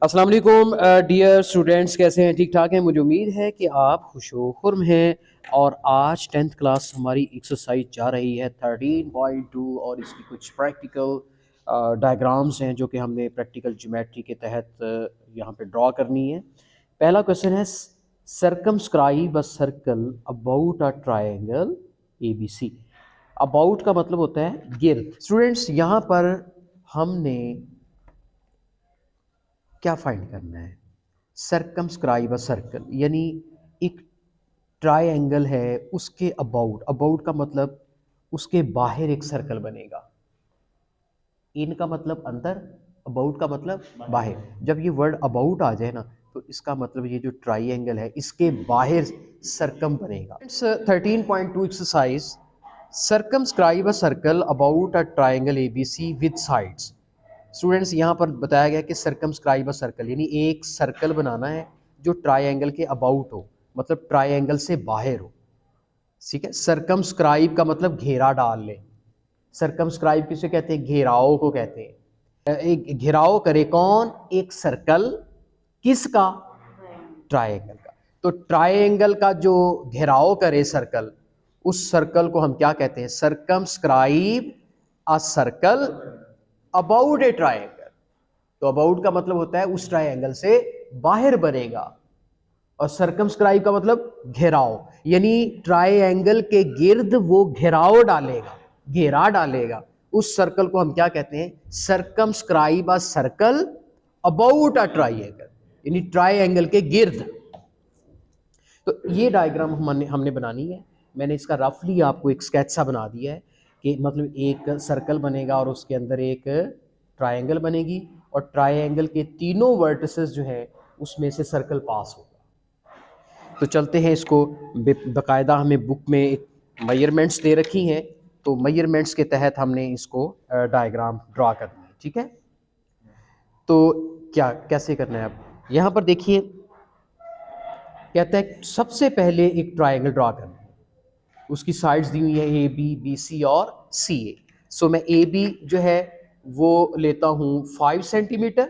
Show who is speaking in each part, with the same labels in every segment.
Speaker 1: अस्सलाम वालेकुम dear students, कैसे हैं? ठीक ठाक हैं। मुझे उम्मीद है कि आप खुशो खुर्म हैं। और आज 10th क्लास हमारी एक्सरसाइज जा रही है 13.2 और इसकी कुछ प्रैक्टिकल डायग्राम्स हैं जो कि हमने प्रैक्टिकल ज्योमेट्री के तहत यहाँ पे ड्रॉ करनी है। पहला क्वेश्चन है circumscribe a circle about a triangle ABC। About का मतलब होता है गिर्द। स्टूडेंट्स, यहाँ पर हमने क्या फाइंड करना है? सर्कमस्क्राइब अ सर्कल यानी एक ट्रायंगल है, उसके अबाउट, अबाउट का मतलब उसके बाहर एक सर्कल बनेगा। इन का मतलब अंदर, अबाउट का मतलब बाहर। जब ये वर्ड अबाउट आ जाए ना तो इसका मतलब ये जो ट्रायंगल है इसके बाहर सर्कम बनेगा। 13.2 exercise circumscribe a circle about a triangle ABC with sides. Students, यहाँ पर बताया गया कि सर्कमस्क्राइब अ सर्कल यानी एक सर्कल बनाना है जो ट्रायंगल के अबाउट हो, मतलब ट्रायंगल से बाहर हो। ठीक है, सर्कमस्क्राइब का मतलब घेरा डाल ले। सर्कमस्क्राइब किसे कहते हैं? घेराव को कहते हैं। एक घेराव करे कौन? एक सर्कल। किसका? ट्रायंगल का। तो ट्रायंगल का जो घेराव करे सर्कल, उस सर्कल को हम क्या कहते हैं? Circumscribe a circle about A triangle. तो अबाउट का मतलब होता है उस ट्रायंगल से बाहर बनेगा, और सर्कमस्क्राइब का मतलब घेराव, यानी ट्रायंगल के गिर्द वो घेराव डालेगा, घेरा डालेगा। उस सर्कल को हम क्या कहते हैं? Circumscribe a circle about a triangle, यानी ट्रायंगल के गिर्द। तो ये डायग्राम हमने बनानी है। मैंने इसका रफली आपको एक स्केच सा बना दिया है कि मतलब एक सर्कल बनेगा और उसके अंदर एक ट्रायंगल बनेगी, और ट्रायंगल के तीनों वर्टिसेस जो है उसमें से सर्कल पास होगा। तो चलते हैं इसको, बाकायदा हमें बुक में एक मेजरमेंट्स दे रखी हैं, तो मेजरमेंट्स के तहत हमने इसको डायग्राम ड्रा करना है। ठीक है, तो क्या कैसे करना है? अब यहाँ पर देखिए, कहता है सबसे पहले एक ट्रायंगल ड्रा करना है। उसकी साइड्स दी हुई है AB, BC और CA। सो मैं AB जो है वो लेता हूँ 5 सेंटीमीटर,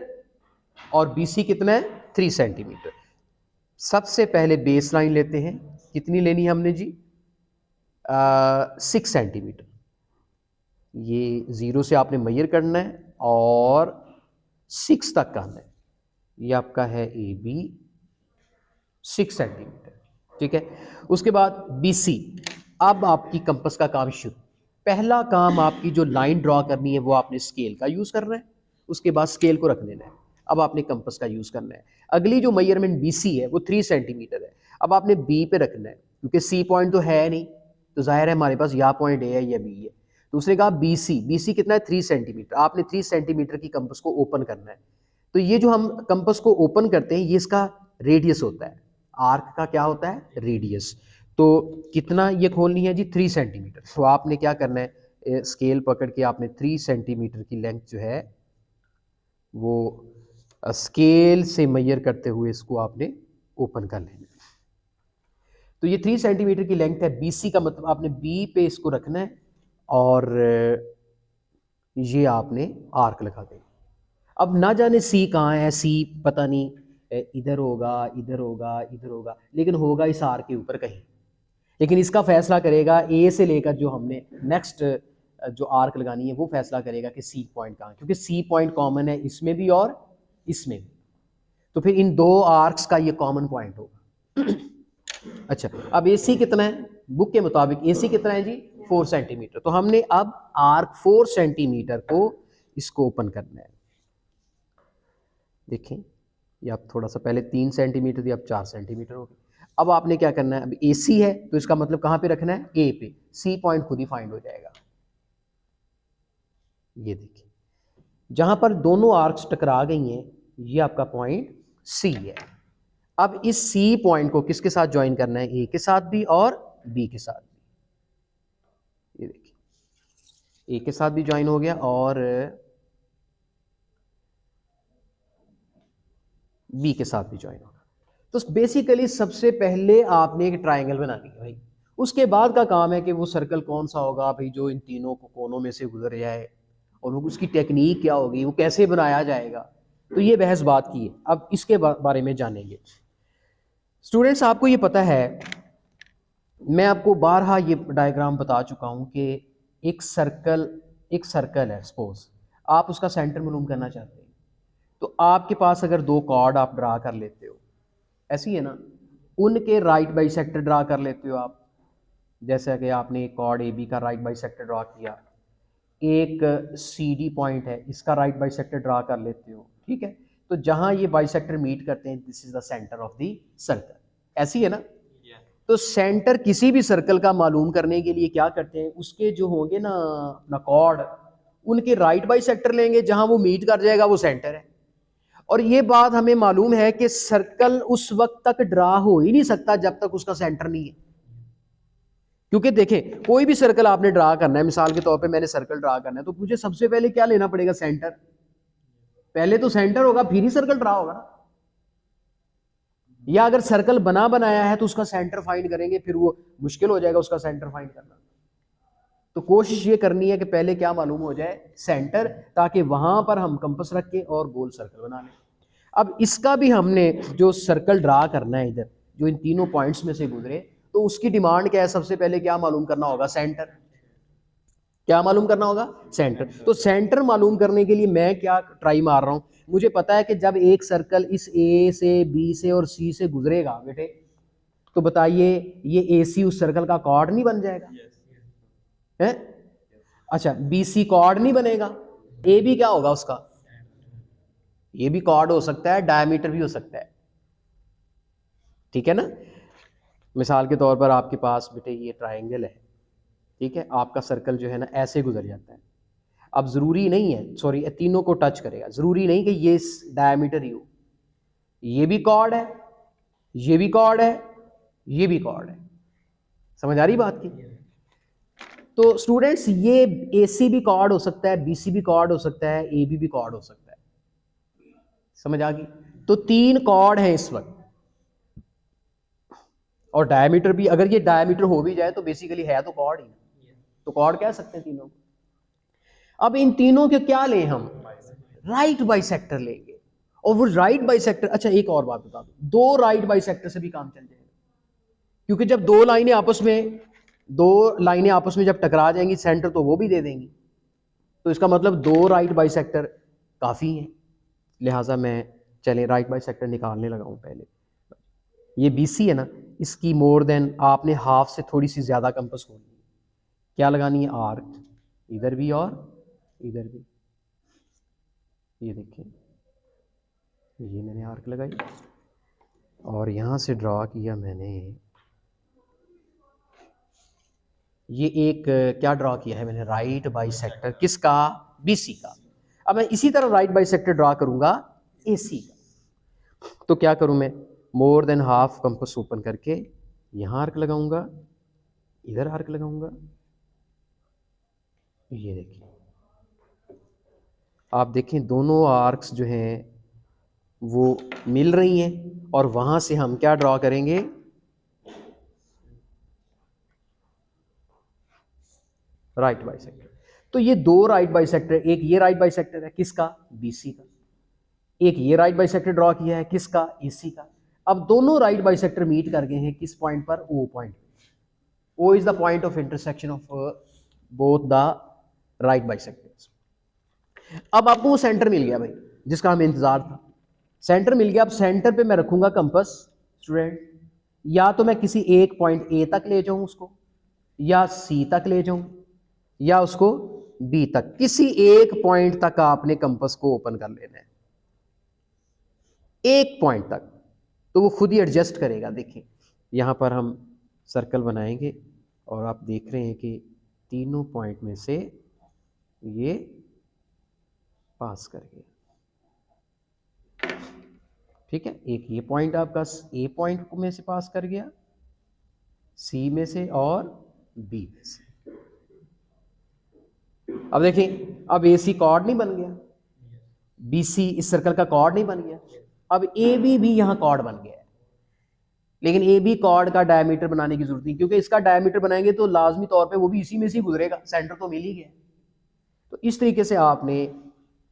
Speaker 1: और BC कितना है? 3 सेंटीमीटर। सबसे पहले बेस लाइन लेते हैं। कितनी लेनी है हमने जी? 6 सेंटीमीटर। ये 0 से आपने मेजर करना है और 6 तक आना है। ये आपका है AB 6 सेंटीमीटर। ठीक है, उसके बाद BC। अब आपकी कंपास का काम शुरू। पहला काम, आपकी जो लाइन ड्रॉ करनी है वो आपने स्केल का यूज़ करना है। उसके बाद स्केल को रख देना है। अब आपने कंपास का यूज़ करना है। अगली जो मेजरमेंट BC है वो 3 सेंटीमीटर है। अब आपने B पे रखना है, क्योंकि C पॉइंट तो है नहीं, तो जाहिर है हमारे पास या पॉइंट A है या B है। तो उसने कहा BC कितना है? 3 सेंटीमीटर। आपने 3 सेंटीमीटर की कंपास को ओपन करना है। तो ये जो हम कंपास को ओपन करते हैं ये इसका रेडियस होता है। आर्क का क्या होता है? रेडियस। तो कितना ये खोलनी है जी? 3 सेंटीमीटर। तो आपने क्या करना है? स्केल पकड़ के आपने 3 सेंटीमीटर की लेंथ जो है वो स्केल से मेजर करते हुए इसको आपने ओपन कर लेना है। तो ये 3 सेंटीमीटर की लेंथ है। BC का मतलब आपने B पे इसको रखना है, और ये आपने आर्क लगा देना। अब ना जाने C कहाँ है, C पता नहीं, इधर होगा, इधर होगा, इधर होगा, लेकिन होगा इस आर्क के ऊपर कहीं। लेकिन इसका फैसला करेगा A से लेकर जो हमने नेक्स्ट जो आर्क लगानी है वो फैसला करेगा कि C पॉइंट कहाँ है, क्योंकि C पॉइंट कॉमन है इसमें भी और इसमें भी। तो फिर इन दो आर्क्स का ये कॉमन पॉइंट होगा। अच्छा, अब AC कितना है? बुक के मुताबिक AC कितना है जी? 4 सेंटीमीटर। तो हमने अब आर्क 4 सेंटीमीटर को इसको ओपन करना है। देखें, ये आप थोड़ा सा पहले 3 सेंटीमीटर थी, अब 4 सेंटीमीटर हो गई। अब आपने क्या करना है? अब AC है तो इसका मतलब कहाँ पे रखना है? A पे। C पॉइंट खुद ही फाइंड हो जाएगा। ये देखिए, जहां पर दोनों आर्क्स टकरा गई हैं ये आपका पॉइंट C है। अब इस C पॉइंट को किसके साथ ज्वाइन करना है? A के साथ भी और B के साथ भी। ये देखिए, A के साथ भी ज्वाइन हो गया और B के साथ भी ज्वाइन होगा। तो बेसिकली सबसे पहले आपने एक ट्रायंगल बनानी है भाई। उसके बाद का काम है कि वो सर्कल कौन सा होगा भाई जो इन तीनों को कोनों में से गुजर जाए, और वो उसकी टेक्निक क्या होगी, वो कैसे बनाया जाएगा, तो ये बहस बात की है। अब इसके बारे में जानेंगे। स्टूडेंट्स, आपको ये पता है, मैं आपको बारहा ये डायग्राम बता चुका हूँ कि एक सर्कल है, सपोज आप उसका सेंटर मालूम करना चाहते हैं, तो आपके पास अगर दो कॉर्ड आप ड्रा कर लेते हो, ऐसी है ना, उनके राइट बाइसेक्टर ड्रा कर लेते हो आप, जैसा कि आपने एक कॉर्ड ए बी का राइट बाइसेक्टर ड्रा किया, एक सी डी पॉइंट है, इसका राइट बाइसेक्टर ड्रा कर लेते हो, ठीक है। तो जहां ये बाइसेक्टर मीट करते हैं, this is the centre of the circle, ऐसी है ना। तो सेंटर किसी भी सर्कल का मालूम करने के लिए क्या करते हैं, उसके जो होंगे ना अपना कॉर्ड, उनके राइट बाइसेक्टर लेंगे, जहां वो मीट कर जाएगा वो सेंटर है। और ये बात हमें मालूम है कि सर्कल उस वक्त तक ड्रा हो ही नहीं सकता जब तक उसका सेंटर नहीं है। क्योंकि देखें, कोई भी सर्कल आपने ड्रा करना है, मिसाल के तौर पे मैंने सर्कल ड्रा करना है, तो मुझे सबसे पहले क्या लेना पड़ेगा, सेंटर। पहले तो सेंटर होगा, फिर ही सर्कल ड्रा होगा ना। या अगर सर्कल बना बनाया है तो उसका सेंटर फाइंड करेंगे, फिर वो मुश्किल हो जाएगा उसका सेंटर फाइंड करना। तो कोशिश ये करनी है कि पहले क्या मालूम हो जाए, सेंटर, ताकि वहां पर हम कंपास रख के और गोल सर्कल बना लें। अब इसका भी हमने जो सर्कल ड्रा करना है इधर, जो इन तीनों पॉइंट्स में से गुजरे, तो उसकी डिमांड क्या है, सबसे पहले क्या मालूम करना होगा, सेंटर। क्या मालूम करना होगा, सेंटर। तो सेंटर मालूम करने के लिए मैं क्या ट्राई मार रहा हूं, मुझे पता है कि जब एक सर्कल इस ए से बी से और सी से गुजरेगा बेटे, तो बताइए ये ए सी उस सर्कल का कॉर्ड नहीं बन जाएगा है? अच्छा, बी सी कॉर्ड नहीं बनेगा, ए बी क्या होगा उसका, ये भी कॉर्ड हो सकता है, डायमीटर भी हो सकता है, ठीक है ना। मिसाल के तौर पर आपके पास बेटे ये ट्रायंगल है, ठीक है, आपका सर्कल जो है ना ऐसे गुजर जाता है। अब ज़रूरी नहीं है, सॉरी, तीनों को टच करेगा, ज़रूरी नहीं कि ये डायमीटर ही हो, ये भी कॉर्ड है, ये भी कॉर्ड है, ये भी कॉर्ड है। समझ आ रही बात की। तो स्टूडेंट्स, ये ए सी भी कॉर्ड हो सकता है, बी सी भी कॉर्ड हो सकता है, ए बी भी कॉर्ड हो सकता है। समझ आ गई। तो तीन कॉर्ड हैं इस वक्त, और डायमीटर भी, अगर ये डायमीटर हो भी जाए तो बेसिकली है तो कॉर्ड ही, तो कॉर्ड कह सकते हैं तीनों। अब इन तीनों के क्या लें हम, राइट बाइसेक्टर लेंगे। और वो राइट बाइसेक्टर, अच्छा एक और बात बता दो, दो राइट बाइसेक्टर से भी काम चल जाएगा, क्योंकि जब दो लाइनें आपस में जब टकरा जाएंगी, सेंटर तो वो भी दे देंगी, तो इसका मतलब दो राइट बाइसेक्टर काफ़ी हैं। लिहाजा मैं, चलें, राइट बाइसेक्टर निकालने लगा हूँ। पहले ये BC है ना, इसकी मोर देन आपने हाफ से थोड़ी सी ज़्यादा कंपास खोलनी है। क्या लगानी है, आर्क, इधर भी और इधर भी। ये देखिए, ये मैंने आर्क लगाई और यहाँ से ड्रा किया मैंने, ये एक क्या ड्रा किया है मैंने, राइट बाइसेक्टर, किसका, BC का। अब मैं इसी तरह राइट बाइसेक्टर ड्रा करूँगा AC का। तो क्या करूँ मैं, more than half compass open करके यहाँ आर्क लगाऊंगा, इधर आर्क लगाऊंगा। ये देखिए, आप देखें दोनों आर्क्स जो हैं वो मिल रही हैं, और वहां से हम क्या ड्रॉ करेंगे, राइट बाइसेक्टर। तो ये दो राइट बाइसेक्टर, एक ये राइट बाइसेक्टर है किसका, BC का, एक ये राइट बाइसेक्टर ड्रॉ किया है किसका, AC का। अब दोनों राइट बाइसेक्टर मीट कर गए हैं किस पॉइंट पर, O point. O is the point of intersection of both the right bisectors. अब आपको वो सेंटर मिल गया भाई, जिसका हमें इंतजार था, सेंटर मिल गया। अब सेंटर पे मैं रखूंगा कंपास स्टूडेंट, या तो मैं किसी एक पॉइंट A तक ले जाऊं उसको, या C तक ले जाऊं, या उसको B तक, किसी एक पॉइंट तक आपने कंपास को ओपन कर लेना है, एक पॉइंट तक, तो वो खुद ही एडजस्ट करेगा। देखिए यहां पर हम सर्कल बनाएंगे और आप देख रहे हैं कि तीनों पॉइंट में से ये पास कर गया, ठीक है। एक ये पॉइंट आपका A पॉइंट में से पास कर गया, C में से और B में से। अब देखिए, अब AC कॉर्ड नहीं बन गया, BC इस सर्कल का कॉर्ड नहीं बन गया, अब AB भी यहां कॉर्ड बन गया है। लेकिन AB कॉर्ड का डायमीटर बनाने की जरूरत नहीं, क्योंकि इसका डायमीटर बनाएंगे तो लाजमी तौर पे वो भी इसी में से गुजरेगा, सेंटर तो मिल ही गया। तो इस तरीके से आपने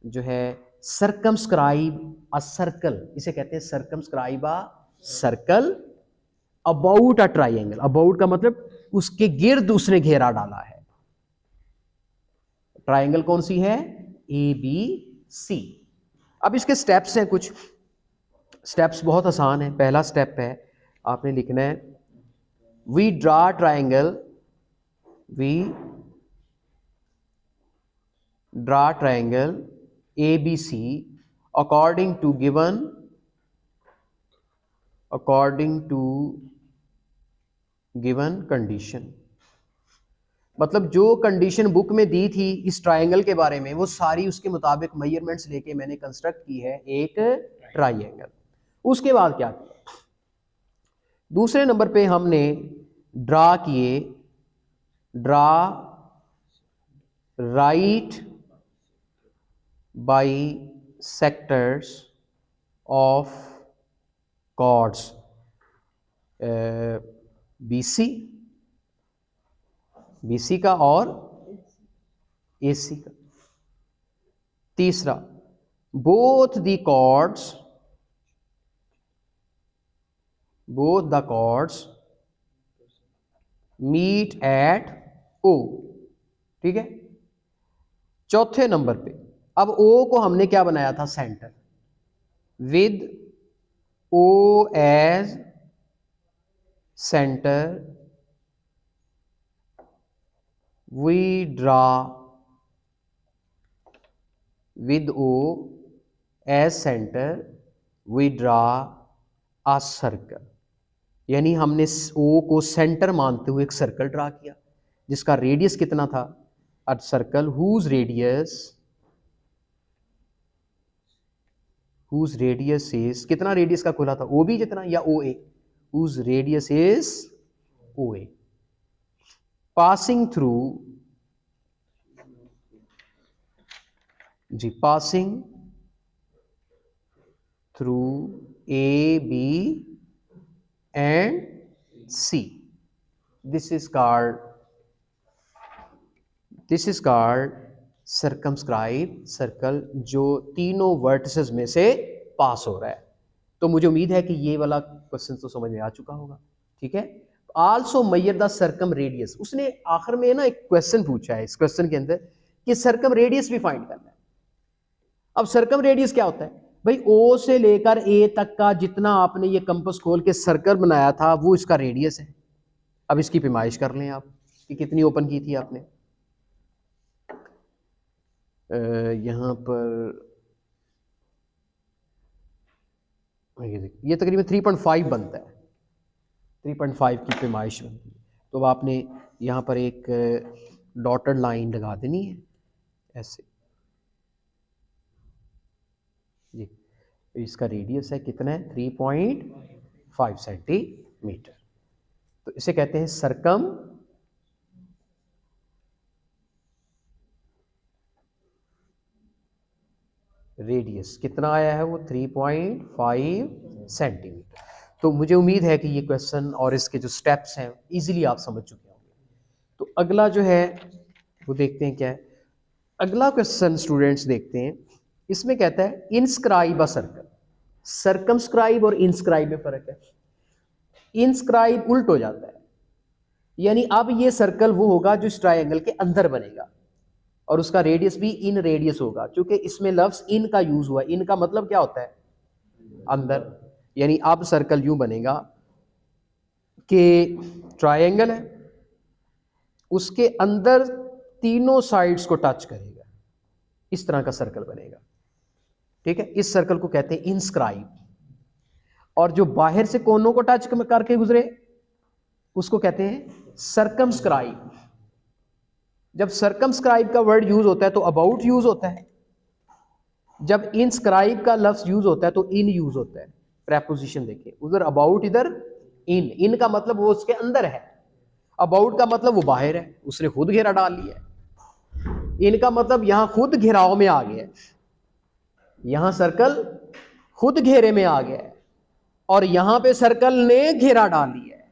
Speaker 1: जो है सर्कमस्क्राइब अ सर्कल, इसे कहते हैं circumscribe a circle about a triangle. About का मतलब उसके गिर्द उसने घेरा डाला है। ट्राइंगल कौन सी है? A B C. अब इसके स्टेप्स हैं कुछ। स्टेप्स बहुत आसान है। पहला स्टेप है, आपने लिखना है we draw triangle, we draw triangle A B C according to given condition. मतलब जो कंडीशन बुक में दी थी इस ट्राइंगल के बारे में, वो सारी उसके मुताबिक मेजरमेंट्स लेके मैंने कंस्ट्रक्ट की है एक ट्राइंगल। उसके बाद क्या किया? दूसरे नंबर पे हमने ड्रा किए, draw right by sectors of chords BC, BC का और एसी का। तीसरा, both the chords meet at O. ठीक है। चौथे नंबर पे अब ओ को हमने क्या बनाया था? Centre, with O as centre we draw, with O as center we draw a circle। यानी हमने O को सेंटर मानते हुए एक सर्कल ड्रा किया जिसका रेडियस कितना था? A circle whose radius is, कितना रेडियस का खुला था? ओ बी जितना या ओ ए? whose radius is OA, passing through A, B and C। This is called circumscribe circle, जो तीनों वर्टिसेस में से पास हो रहा है। तो मुझे उम्मीद है कि ये वाला क्वेश्चन तो समझ में आ चुका होगा। ठीक है। Also measure the circum radius, उसने आखिर में ना एक क्वेश्चन पूछा है इस क्वेश्चन के अंदर कि सर्कम रेडियस भी फाइंड करना है। अब सर्कम रेडियस क्या होता है भाई? ओ से लेकर ए तक का जितना आपने ये कंपास खोल के सर्कल बनाया था वो इसका रेडियस है। अब इसकी पैमाइश कर लें आप कि कितनी ओपन की थी आपने। यहाँ पर ये देखिए, ये तकरीबन 3.5 बनता है, 3.5 की पैमाइश बनती है। तो आपने यहाँ पर एक डॉटेड लाइन लगा देनी है ऐसे। जी, इसका रेडियस है कितना है? 3.5 सेंटीमीटर। तो इसे कहते हैं सर्कम रेडियस। कितना आया है वो? 3.5 सेंटीमीटर। तो मुझे उम्मीद है कि ये क्वेश्चन और इसके जो स्टेप्स हैं इजीली आप समझ चुके होंगे। तो अगला जो है वो देखते हैं क्या है। अगला क्वेश्चन स्टूडेंट्स देखते हैं, इसमें कहता है इंस्क्राइब अ सर्कल। सर्कमस्क्राइब और इंस्क्राइब में फर्क है। इंस्क्राइब उल्ट हो जाता है, यानी अब ये सर्कल वो होगा जो इस ट्रायंगल के अंदर बनेगा और उसका रेडियस भी इन रेडियस होगा, क्योंकि इसमें लफ्ज इन का यूज हुआ है। इन का मतलब क्या होता है? अंदर। यानी अब सर्कल यूं बनेगा कि ट्रायंगल है, उसके अंदर तीनों साइड्स को टच करेगा, इस तरह का सर्कल बनेगा। ठीक है। इस सर्कल को कहते हैं इंस्क्राइब। और जो बाहर से कोनों को टच करके गुजरे उसको कहते हैं सर्कमस्क्राइब। जब सर्कमस्क्राइब का वर्ड यूज होता है तो अबाउट यूज होता है, जब इंस्क्राइब का लफ्ज यूज होता है तो इन यूज होता है। प्रेपोजिशन देखिए, उधर अबाउट, इधर इन। इन का मतलब वो उसके अंदर है, अबाउट का मतलब वो बाहर है, उसने खुद घेरा डाल लिया है। इनका मतलब यहां खुद घेराव में आ गया है, यहां सर्कल खुद घेरे में आ गया है और यहां पे सर्कल ने घेरा डाल लिया है।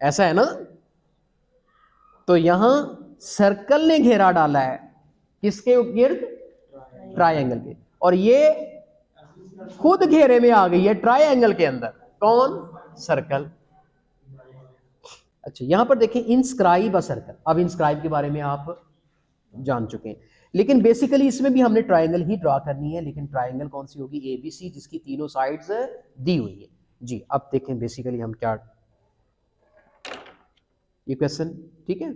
Speaker 1: ऐसा है ना? तो यहां सर्कल ने घेरा डाला है किसके गिर्द? ट्रायंगल के। और ये खुद घेरे में आ गई है ट्रायंगल के अंदर। कौन? सर्कल। अच्छा यहां पर देखें इंस्क्राइब अ सर्कल। अब इंस्क्राइब के बारे में आप जान चुके हैं, लेकिन बेसिकली इसमें भी हमने ट्रायंगल ही ड्रॉ करनी है, लेकिन ट्रायंगल कौन सी होगी? एबीसी, जिसकी तीनों साइड्स दी हुई है जी। अब देखें बेसिकली हम क्या, ये क्वेश्चन ठीक है।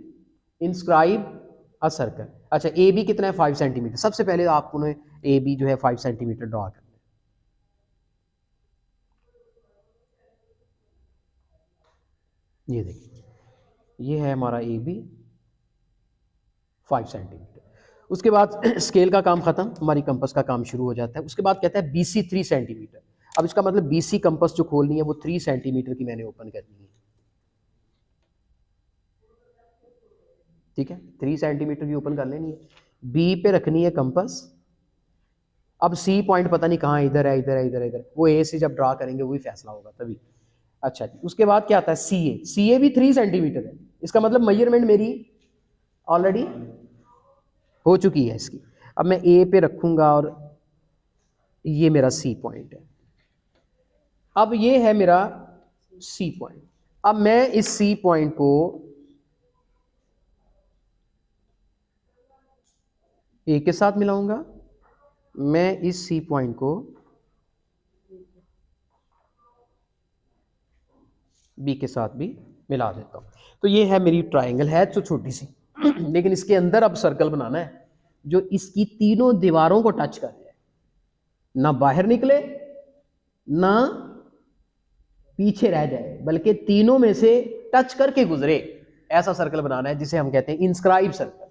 Speaker 1: Inscribe a circle. अच्छा ए बी कितना है? 5 सेंटीमीटर। सबसे पहले आपको ए बी जो है 5 सेंटीमीटर ड्रॉ करना है। ये देखिए ये है हमारा ए बी 5 सेंटीमीटर। उसके बाद स्केल का काम खत्म, हमारी कंपास का काम शुरू हो जाता है। उसके बाद कहता है बीसी 3 सेंटीमीटर। अब इसका मतलब बीसी कंपास जो खोलनी है वो 3 सेंटीमीटर की मैंने ओपन करनी है, ठीक है। 3 सेंटीमीटर की ओपन कर लेनी है, बी पे रखनी है कंपास। अब सी पॉइंट पता नहीं कहाँ, इधर है इधर है इधर है इधर, वो ए से जब ड्रा करेंगे वही फैसला होगा तभी। अच्छा जी, उसके बाद क्या आता है? सी ए। सी ए भी 3 सेंटीमीटर है। इसका मतलब मेजरमेंट मेरी ऑलरेडी हो चुकी है इसकी। अब मैं ए पे रखूंगा और ये मेरा सी पॉइंट है। अब ये है मेरा सी पॉइंट। अब मैं इस सी पॉइंट को ए के साथ मिलाऊंगा, मैं इस सी पॉइंट को बी के साथ भी मिला देता हूं। तो ये है मेरी ट्रायंगल, है तो छोटी सी लेकिन इसके अंदर अब सर्कल बनाना है जो इसकी तीनों दीवारों को टच कर जाए, ना बाहर निकले ना पीछे रह जाए, बल्कि तीनों में से टच करके गुजरे। ऐसा सर्कल बनाना है जिसे हम कहते हैं इंस्क्राइब सर्कल।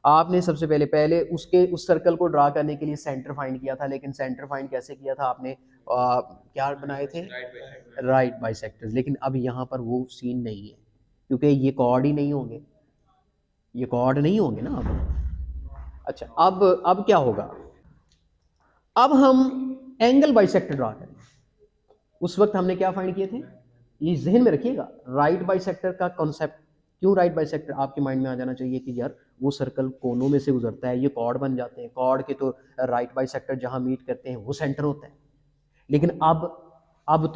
Speaker 1: आपने सबसे पहले पहले उसके उस सर्कल को ड्रा करने के लिए सेंटर फाइंड किया था, लेकिन सेंटर फाइंड कैसे किया था आपने? क्या बनाए थे? Right bisectors. लेकिन अब यहाँ पर वो सीन नहीं है, क्योंकि ये कॉर्ड ही नहीं होंगे, ये कॉर्ड नहीं होंगे ना अब। अच्छा अब क्या होगा? अब हम एंगल बाइसेक्टर ड्रा करेंगे। उस वक्त हमने क्या फाइंड किए थे, ये जहन में रखिएगा। राइट बाइसेक्टर का कॉन्सेप्ट, क्यों राइट बाइसेक्टर आपके माइंड में आ जाना चाहिए कि यार वो सर्कल कोनों में से गुजरता है, ये कॉर्ड बन जाते हैं, कॉर्ड के तो राइट बाइसेक्टर जहां मीट करते हैं वो सेंटर होता है। लेकिन अब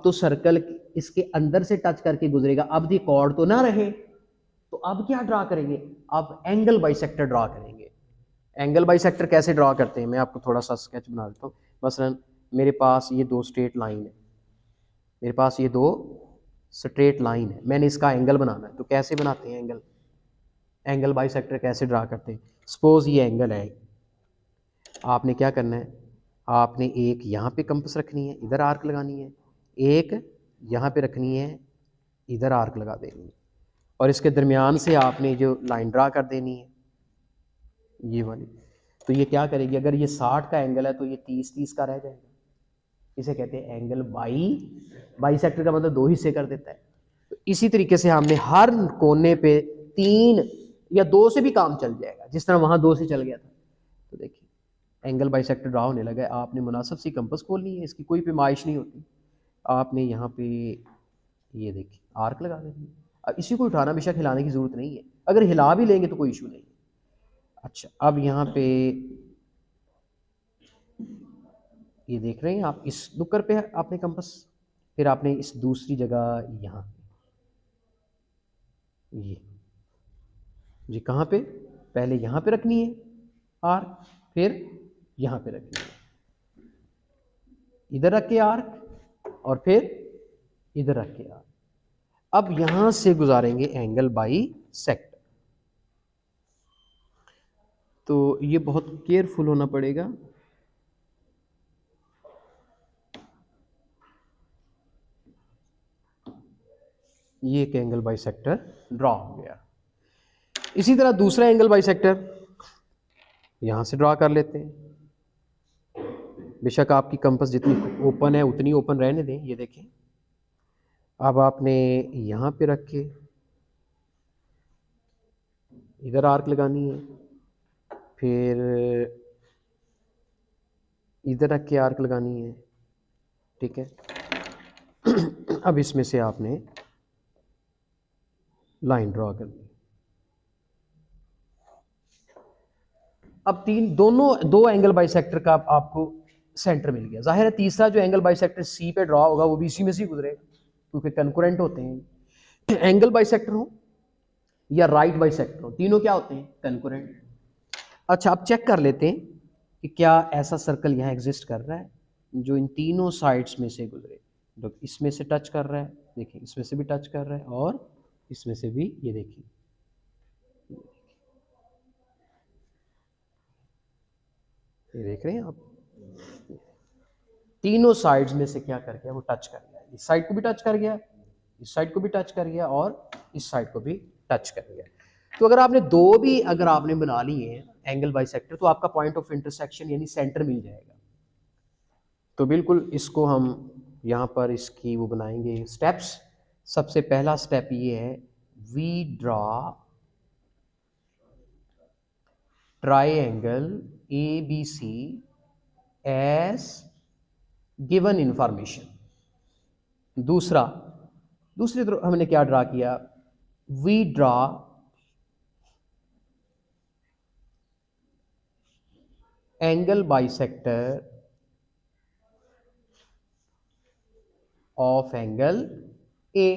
Speaker 1: तो सर्कल इसके अंदर से टच करके गुजरेगा, अब ये कॉर्ड तो ना रहे, तो अब क्या ड्रा करेंगे? अब एंगल बाइसेक्टर ड्रा करेंगे। एंगल बाइसेक्टर कैसे ड्रा करते हैं मैं आपको थोड़ा सा स्केच बना देता हूँ। मसलन मेरे पास ये दो स्ट्रेट लाइन है, मेरे पास ये दो स्ट्रेट लाइन है, मैंने इसका एंगल बनाना है। तो कैसे बनाते हैं एंगल? एंगल बाइसेक्टर कैसे ड्रा करते हैं? सपोज ये एंगल है, आपने क्या करना है? आपने एक यहाँ पे कंपास रखनी है, इधर आर्क लगानी है, एक यहाँ पे रखनी है, इधर आर्क लगा देनी है, और इसके दरमियान से आपने जो लाइन ड्रा कर देनी है ये वाली। तो ये क्या करेगी? अगर ये 60 का एंगल है तो ये 30 का रह जाएगा। इसे कहते हैं एंगल बाइसेक्टर का मतलब दो हिस्से कर देता है। तो इसी तरीके से हमने हर कोने पे 3 या 2 से भी काम चल जाएगा, जिस तरह वहां 2 से चल गया था। तो देखिए एंगल बाइसेक्टर ड्रा होने लगा है। आपने मुनासिब सी कंपास खोलनी है, इसकी कोई पैमाइश नहीं होती। आपने यहाँ पे ये देखिए आर्क लगा देनी है। अब इसी को उठाना, बेशक हिलाने की जरूरत नहीं है, अगर हिला भी लेंगे तो कोई इशू नहीं है। अच्छा अब यहाँ पे ये देख रहे हैं आप, इस नुक्कर पे आपने कंपास, फिर आपने इस दूसरी जगह यहाँ ये जी कहाँ पे? पहले यहाँ पे रखनी है आर्क, फिर यहाँ पे रखनी है, इधर रख के आर्क, और फिर इधर रख के आर्क। अब यहां से गुजारेंगे एंगल बाइसेक्टर। तो ये बहुत केयरफुल होना पड़ेगा। ये एक एंगल बाइसेक्टर ड्रॉ हो गया। इसी तरह दूसरा एंगल बाइसेक्टर यहां से ड्रॉ कर लेते हैं। बेशक आपकी कंपास जितनी ओपन है उतनी ओपन रहने दें। ये देखें अब आपने यहाँ पे रख के इधर आर्क लगानी है, फिर इधर रख के आर्क लगानी है, ठीक है। अब इसमें से आपने लाइन ड्रॉ करनी। अब दो एंगल बाइसेक्टर का आपको सेंटर मिल गया। जाहिर है तीसरा जो एंगल बाइसेक्टर सी पे ड्रॉ होगा वो भी इसी में से गुजरेगा, क्योंकि कंकुरेंट होते हैं। एंगल बाइसेक्टर हो या राइट बाइसेक्टर हो, तीनों क्या होते हैं? कंकुरेंट। अच्छा, अब चेक कर लेते हैं कि क्या ऐसा सर्कल यहाँ एग्जिस्ट कर रहा है जो इन तीनों साइड्स में से गुजरे। तो इसमें से टच कर रहा है, देखिए इसमें से भी टच कर रहा है, और इसमें से भी, ये देखिए ये देख रहे हैं आप, तीनों साइड्स में से क्या कर गया? वो टच कर गया। इस साइड को भी टच कर गया, इस साइड को भी टच कर गया, और इस साइड को भी टच कर गया। तो अगर आपने दो भी अगर आपने बना लिए हैं एंगल बाइसेक्टर, तो आपका पॉइंट ऑफ इंटरसेक्शन यानी सेंटर मिल जाएगा। तो बिल्कुल इसको हम यहाँ पर इसकी वो बनाएंगे स्टेप्स। सबसे पहला स्टेप ये है, we draw triangle ABC as given information. दूसरी तरफ हमने क्या ड्रा किया? We draw angle bisector of angle A।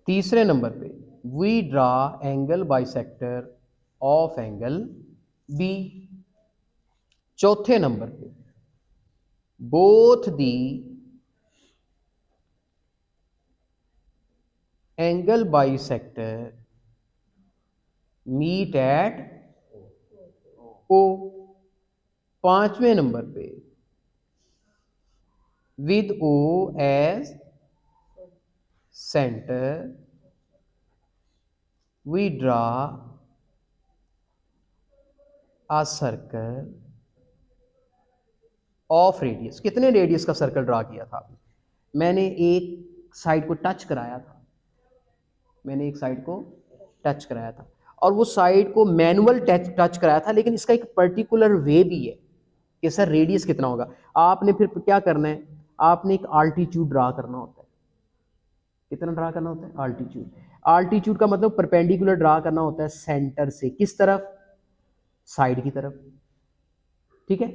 Speaker 1: तीसरे नंबर पे we draw angle bisector of angle B। चौथे नंबर पे both the angle bisector meet at O। पांचवें नंबर पे with O as centre we draw a circle of radius. कितने radius का circle draw किया था? मैंने एक साइड को टच कराया था, और वो साइड को मैनुअल टच कराया था, लेकिन इसका एक पर्टिकुलर वे भी है कि सर रेडियस कितना होगा। आपने फिर क्या करना है? आपने एक आल्टीट्यूड ड्रा करना होता है। कितना ड्रा करना होता है? आल्टीट्यूड का मतलब परपेंडिकुलर ड्रा करना होता है सेंटर से किस तरफ? साइड की तरफ। ठीक है,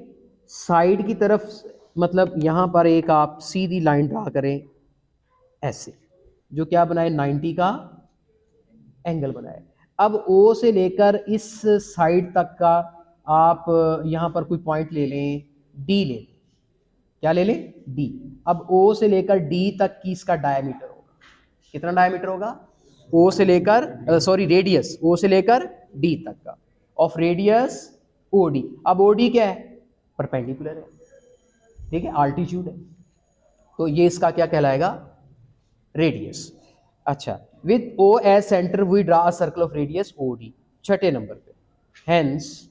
Speaker 1: साइड की तरफ, मतलब यहां पर एक आप सीधी लाइन ड्रा करें ऐसे, जो क्या बनाए? 90 का एंगल बनाए। अब O से लेकर इस साइड तक का आप यहां पर कोई पॉइंट ले लें, D ले लें। क्या ले लें? D। अब O से लेकर D तक की इसका डायमीटर होगा। कितना डायमीटर होगा? O से लेकर रेडियस O से लेकर D तक का, ऑफ रेडियस OD। अब OD क्या है? परपेंडिकुलर है, ठीक है, आल्टीट्यूड है, तो ये इसका क्या कहलाएगा? रेडियस। अच्छा, with O as centre we draw a circle of radius OD। छठे नंबर पे hence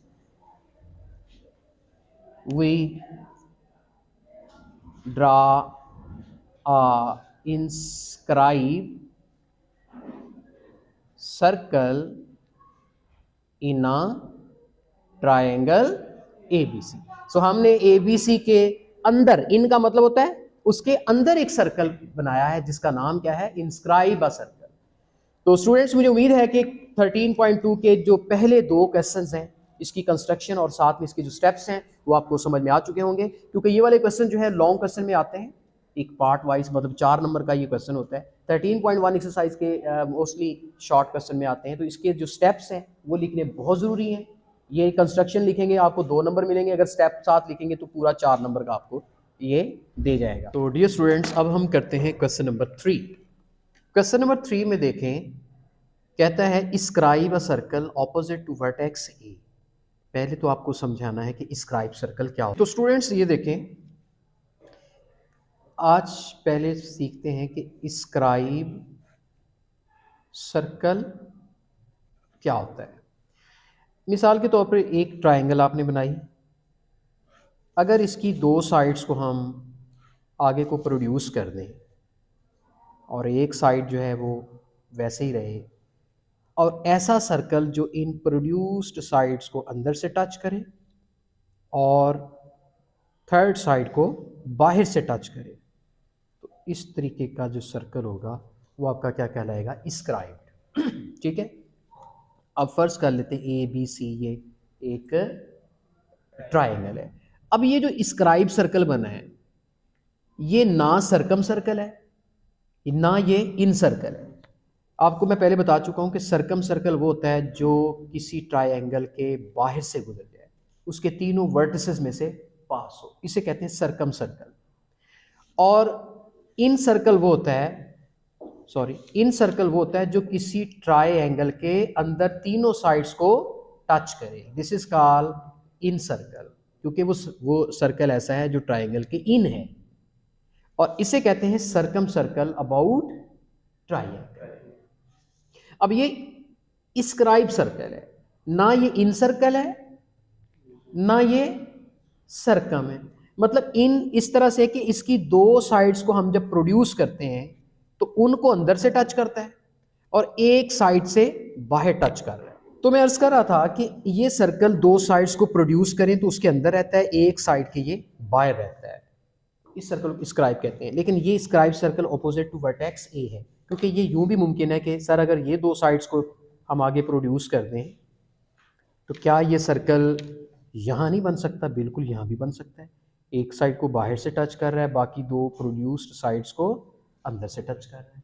Speaker 1: we draw a inscribe circle in a triangle ABC। सो हमने ABC के अंदर, इन का मतलब होता है उसके अंदर एक सर्कल बनाया है जिसका नाम क्या है? Inscribe a circle. तो स्टूडेंट्स मुझे उम्मीद है कि 13.2 के जो पहले दो क्वेश्चंस हैं, इसकी कंस्ट्रक्शन और साथ में इसके जो स्टेप्स हैं वो आपको समझ में आ चुके होंगे, क्योंकि ये वाले क्वेश्चन जो है लॉन्ग क्वेश्चन में आते हैं, एक पार्ट वाइज, मतलब 4 नंबर का ये क्वेश्चन होता है। 13.1 एक्सरसाइज के मोस्टली शॉर्ट क्वेश्चन में आते हैं, तो इसके जो स्टेप्स हैं वो लिखने बहुत ज़रूरी हैं। ये कंस्ट्रक्शन लिखेंगे आपको 2 नंबर मिलेंगे, अगर स्टेप साथ लिखेंगे तो पूरा 4 नंबर का आपको ये दे जाएगा। तो डियर स्टूडेंट्स, अब हम करते हैं क्वेश्चन नंबर 3। क्वेश्चन नंबर 3 में देखें, कहता है scribe a circle opposite to vertex A. पहले तो आपको समझाना है कि स्क्राइब सर्कल क्या होता है। तो स्टूडेंट्स ये देखें, आज पहले सीखते हैं कि स्क्राइब सर्कल क्या होता है। मिसाल के तौर पर एक ट्रायंगल आपने बनाई, अगर इसकी दो साइड्स को हम आगे को प्रोड्यूस कर दें और एक साइड जो है वो वैसे ही रहे, और ऐसा सर्कल जो इन प्रोड्यूस्ड साइड्स को अंदर से टच करे और थर्ड साइड को बाहर से टच करे, तो इस तरीके का जो सर्कल होगा वो आपका क्या कहलाएगा? स्क्राइब्ड। ठीक है, अब फर्ज कर लेते हैं ABC, ये एक ट्राइंगल है। अब ये जो स्क्राइब सर्कल बना है, ये ना सर्कम सर्कल है ना ये इन सर्कल है। आपको मैं पहले बता चुका हूं कि सर्कम सर्कल वो होता है जो किसी ट्राइंगल के बाहर से गुजर जाए, उसके तीनों वर्टिसेस में से पास हो, इसे कहते हैं सर्कम सर्कल। और इन सर्कल वो होता है इन सर्कल वो होता है जो किसी ट्राइंगल के अंदर तीनों साइड्स को टच करे। This is called in circle, क्योंकि वो सर्कल ऐसा है जो ट्राइंगल के इन है, और इसे कहते हैं सर्कम सर्कल अबाउट ट्राइंगल। अब ये स्क्राइब सर्कल है, ना ये इन सर्कल है ना ये सर्कम है। मतलब इन इस तरह से कि इसकी दो साइड्स को हम जब प्रोड्यूस करते हैं तो उनको अंदर से टच करता है और एक साइड से बाहर टच कर रहा है। तो मैं अर्ज कर रहा था कि ये सर्कल दो साइड्स को प्रोड्यूस करें तो उसके अंदर रहता है, एक साइड के ये बाहर रहता है। इस सर्कल को स्क्राइब कहते हैं। लेकिन ये scribe circle opposite to vertex A है, क्योंकि ये यूं भी मुमकिन है कि सर अगर ये दो साइड्स को हम आगे प्रोड्यूस कर दें तो क्या ये सर्कल यहाँ नहीं बन सकता? बिल्कुल यहाँ भी बन सकता है। एक साइड को बाहर से टच कर रहा है, बाकी दो प्रोड्यूस्ड साइड्स को अंदर से टच कर रहा है।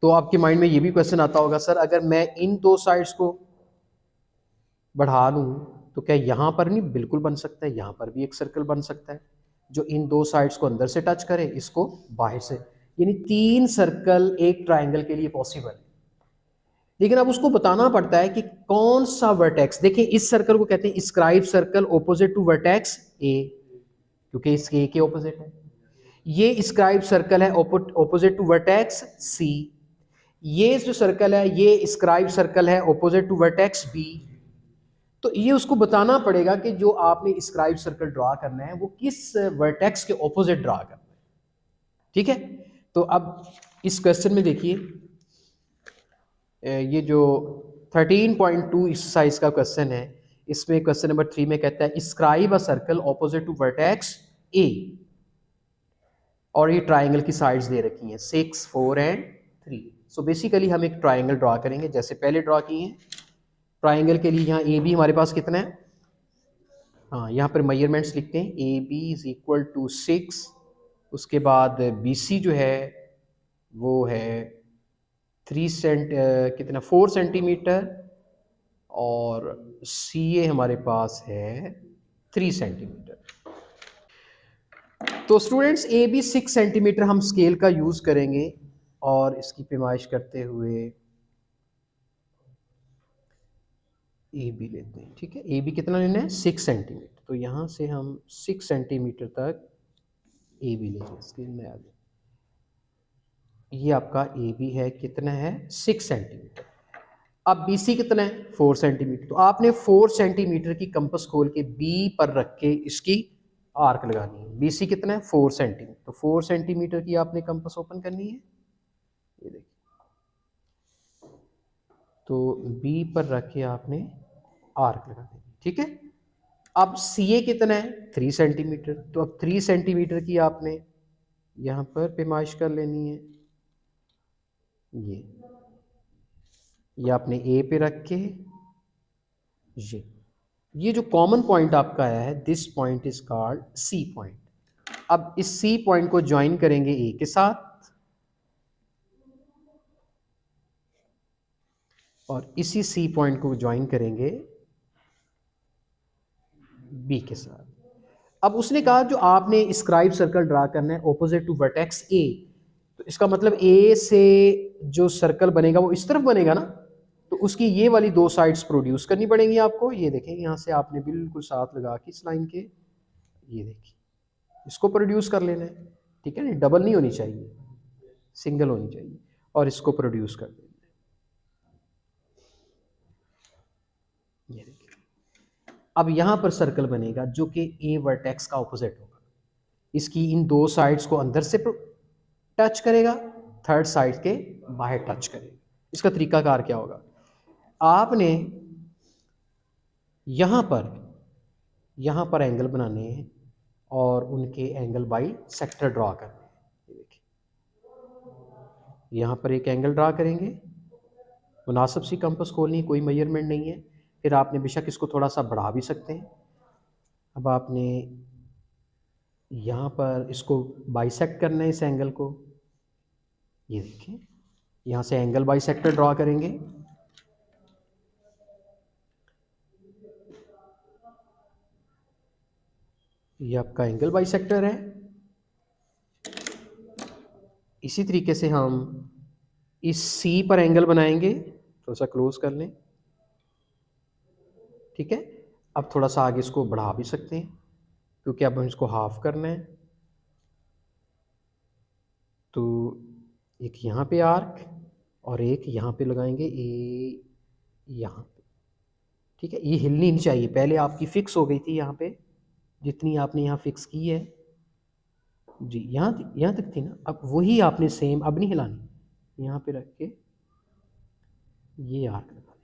Speaker 1: तो आपके माइंड में ये भी क्वेश्चन आता होगा, सर अगर मैं इन दो साइड्स को बढ़ा लूँ तो क्या यहाँ पर नहीं? बिल्कुल बन सकता है, यहाँ पर भी एक सर्कल बन सकता है जो इन दो साइड्स को अंदर से टच करे, इसको बाहर से। यानी तीन सर्कल एक ट्राइंगल के लिए पॉसिबल है। लेकिन अब उसको बताना पड़ता है कि कौन सा वर्टेक्स। देखिए इस सर्कल को कहते हैं scribe circle opposite to vertex A, क्योंकि इसके ए के ऑपोजिट है। ये स्क्राइब सर्कल है ऑपोजिट टू वर्टेक्स सी। ये जो सर्कल है ये स्क्राइब सर्कल है ऑपोजिट टू वर्टेक्स बी। तो ये उसको बताना पड़ेगा कि जो आपने स्क्राइब सर्कल ड्रा करना है वो किस वर्टेक्स के ऑपोजिट ड्रा करना है। ठीक है, तो अब इस क्वेश्चन में देखिए, ये जो 13.2 एक्सरसाइज का क्वेश्चन है, इसमें क्वेश्चन नंबर 3 में कहता है scribe a circle opposite to vertex A, और ये ट्राइंगल की साइड्स दे रखी हैं 6, 4 एंड 3। सो बेसिकली हम एक ट्राइंगल ड्रा करेंगे जैसे पहले ड्रा किए हैं। ट्राइंगल के लिए यहाँ ए बी हमारे पास कितना है? हाँ, यहाँ पर मेजरमेंट्स लिखते हैं, A B is equal to 6। उसके बाद बी सी जो है वो है 4 सेंटीमीटर, और सी ए हमारे पास है 3 सेंटीमीटर। तो स्टूडेंट्स ए बी 6 सेंटीमीटर हम स्केल का यूज़ करेंगे, और इसकी पैमाइश करते हुए ए बी लेते हैं। ठीक है, ए बी कितना लेना है? 6 सेंटीमीटर। तो यहाँ से हम 6 सेंटीमीटर तक ए बी लेंगे, स्केल में आ गया। ये आपका ए बी है, कितना है? 6 सेंटीमीटर। अब बी सी कितना है? 4 सेंटीमीटर। तो आपने 4 सेंटीमीटर की कंपास खोल के बी पर रख के इसकी आर्क लगानी है। बी सी कितना है? 4 सेंटीमीटर। तो 4 सेंटीमीटर की आपने कंपास ओपन करनी है, ये देखिए। तो बी पर रख के आपने आर्क लगा देनी, ठीक है। अब सी ए कितना है? 3 सेंटीमीटर। तो अब 3 सेंटीमीटर की आपने यहाँ पर पैमाइश कर लेनी है। ये आपने ए पे रख के ये जो कॉमन पॉइंट आपका आया है, this point is called C point. अब इस सी पॉइंट को ज्वाइन करेंगे ए के साथ, और इसी सी पॉइंट को ज्वाइन करेंगे बी के साथ। अब उसने कहा जो आपने स्क्राइब सर्कल ड्रा करना है ऑपोजिट टू वर्टेक्स ए, तो इसका मतलब ए से जो सर्कल बनेगा वो इस तरफ बनेगा ना, तो उसकी ये वाली दो साइड्स प्रोड्यूस करनी पड़ेंगी आपको। ये देखें, यहाँ से आपने बिल्कुल साथ लगा के इस लाइन के, ये देखिए, इसको प्रोड्यूस कर लेना है। ठीक है ना, डबल नहीं होनी चाहिए, सिंगल होनी चाहिए, और इसको प्रोड्यूस कर देना है। ये देखिए, अब यहाँ पर सर्कल बनेगा जो कि ए वर्टेक्स का ऑपोजिट होगा। इसकी इन दो साइड्स को अंदर से टच करेगा, थर्ड साइड के बाहर टच करेगा। इसका तरीकाकार क्या होगा? आपने यहाँ पर एंगल बनाने हैं और उनके एंगल बाई सेक्टर ड्रा करने हैं। ये देखिए, यहाँ पर एक एंगल ड्रा करेंगे, मुनासिब सी कंपास खोलनी, कोई मेजरमेंट नहीं है। फिर आपने बेशक इसको थोड़ा सा बढ़ा भी सकते हैं। अब आपने यहाँ पर इसको बाइसेक्ट करना है इस एंगल को। ये देखिए, यहाँ से एंगल बाइसेक्टर ड्रॉ करेंगे। ये आपका एंगल बाइसेक्टर है। इसी तरीके से हम इस सी पर एंगल बनाएंगे। थोड़ा सा क्लोज कर लें, ठीक है। अब थोड़ा सा आगे इसको बढ़ा भी सकते हैं क्योंकि अब हम इसको हाफ करना है। तो एक यहाँ पे आर्क और एक यहाँ पे लगाएंगे, यहाँ पे, ठीक है। ये हिलनी नहीं चाहिए, पहले आपकी फिक्स हो गई थी यहाँ पे, जितनी आपने यहाँ फिक्स की है जी, यहाँ तक थी ना। अब वही आपने सेम, अब नहीं हिलानी, यहाँ पे रख के ये आर्क लगा दें।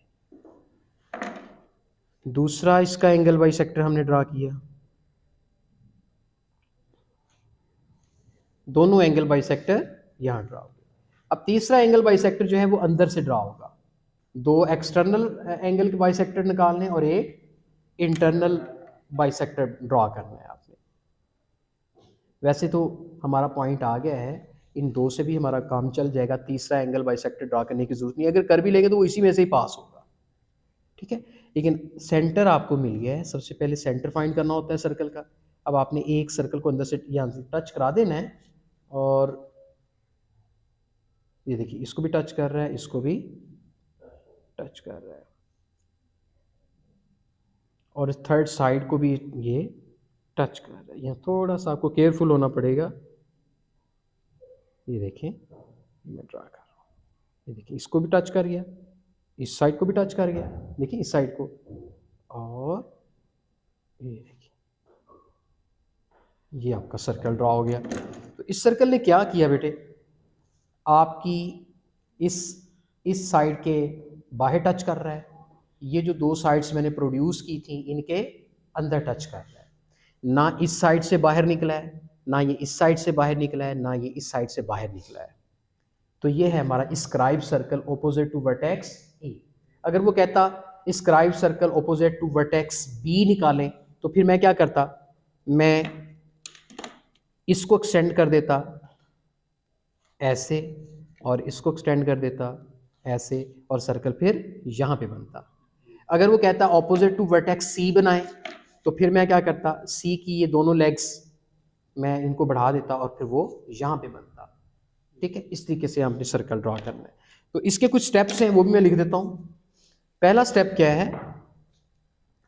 Speaker 1: दूसरा इसका एंगल बाइसेक्टर हमने ड्रा किया, दोनों एंगल बाइसेक्टर यहाँ ड्रा हो गए। अब तीसरा एंगल बाइसेक्टर जो है वो अंदर से ड्रा होगा। दो एक्सटर्नल एंगल के बाइसेक्टर निकालने और एक इंटरनल बाइसेक्टर ड्रा करना है आपने। वैसे तो हमारा पॉइंट आ गया है, इन दो से भी हमारा काम चल जाएगा, तीसरा एंगल बाइसेक्टर ड्रा करने की जरूरत नहीं। अगर कर भी लेंगे तो वो इसी में से ही पास होगा, ठीक है। लेकिन सेंटर आपको मिल गया है, सबसे पहले सेंटर फाइंड करना होता है सर्कल का। अब आपने एक सर्कल को अंदर से यहाँ से टच करा देना है, और ये देखिए इसको भी टच कर रहा है, इसको भी टच कर रहा है, और इस थर्ड साइड को भी ये टच कर रहा है। यहाँ थोड़ा सा आपको केयरफुल होना पड़ेगा। ये देखें, मैं ड्रा कर रहा हूँ, ये देखिए इसको भी टच कर गया, इस साइड को भी टच कर गया, देखिए इस साइड को, और ये देखिए ये आपका सर्कल ड्रा हो गया। तो इस सर्कल ने क्या किया बेटे, आपकी इस साइड के बाहर टच कर रहा है, ये जो दो साइड्स मैंने प्रोड्यूस की थी इनके अंदर टच कर रहा है। ना इस साइड से बाहर निकला है, ना ये इस साइड से बाहर निकला है, ना ये इस साइड से बाहर निकला है। तो ये है हमारा scribe circle opposite to vertex E. अगर वो कहता scribe circle opposite to vertex B निकालें, तो फिर मैं क्या करता, मैं इसको एक्सटेंड कर देता ऐसे, और इसको एक्सटेंड कर देता ऐसे, और सर्कल फिर यहाँ पे बनता। अगर वो कहता ऑपोजिट टू वर्टेक्स सी बनाए, तो फिर मैं क्या करता, सी की ये दोनों लेग्स मैं इनको बढ़ा देता और फिर वो यहाँ पे बनता, ठीक है। इस तरीके से हमने सर्कल ड्रॉ करना है। तो इसके कुछ स्टेप्स हैं, वो भी मैं लिख देता हूँ। पहला स्टेप क्या है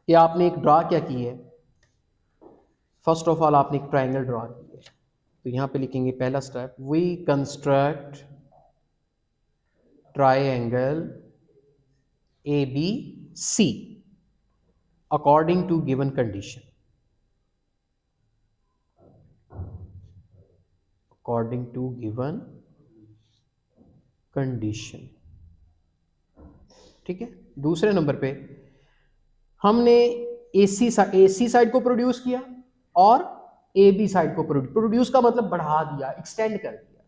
Speaker 1: कि आपने एक ड्रा क्या की है, फर्स्ट ऑफ ऑल आपने एक ट्राइंगल ड्रा की है। तो यहाँ पे लिखेंगे पहला step, we construct triangle A B C according to given condition, according to given condition, ठीक है। दूसरे नंबर पे हमने एसी साइड को प्रोड्यूस किया और ए बी साइड को प्रोड्यूस का मतलब बढ़ा दिया, एक्सटेंड कर दिया।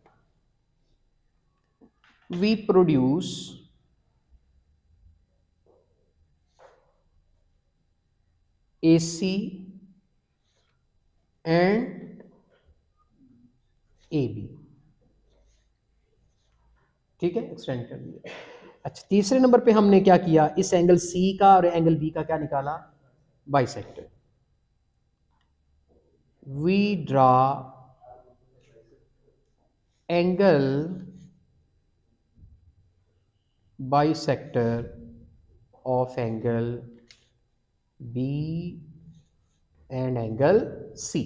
Speaker 1: We produce AC and AB, ठीक है, एक्सटेंड कर दिया। अच्छा, तीसरे नंबर पे हमने क्या किया, इस एंगल C का और एंगल B का क्या निकाला, bisector. We draw angle bisector of angle B and angle C।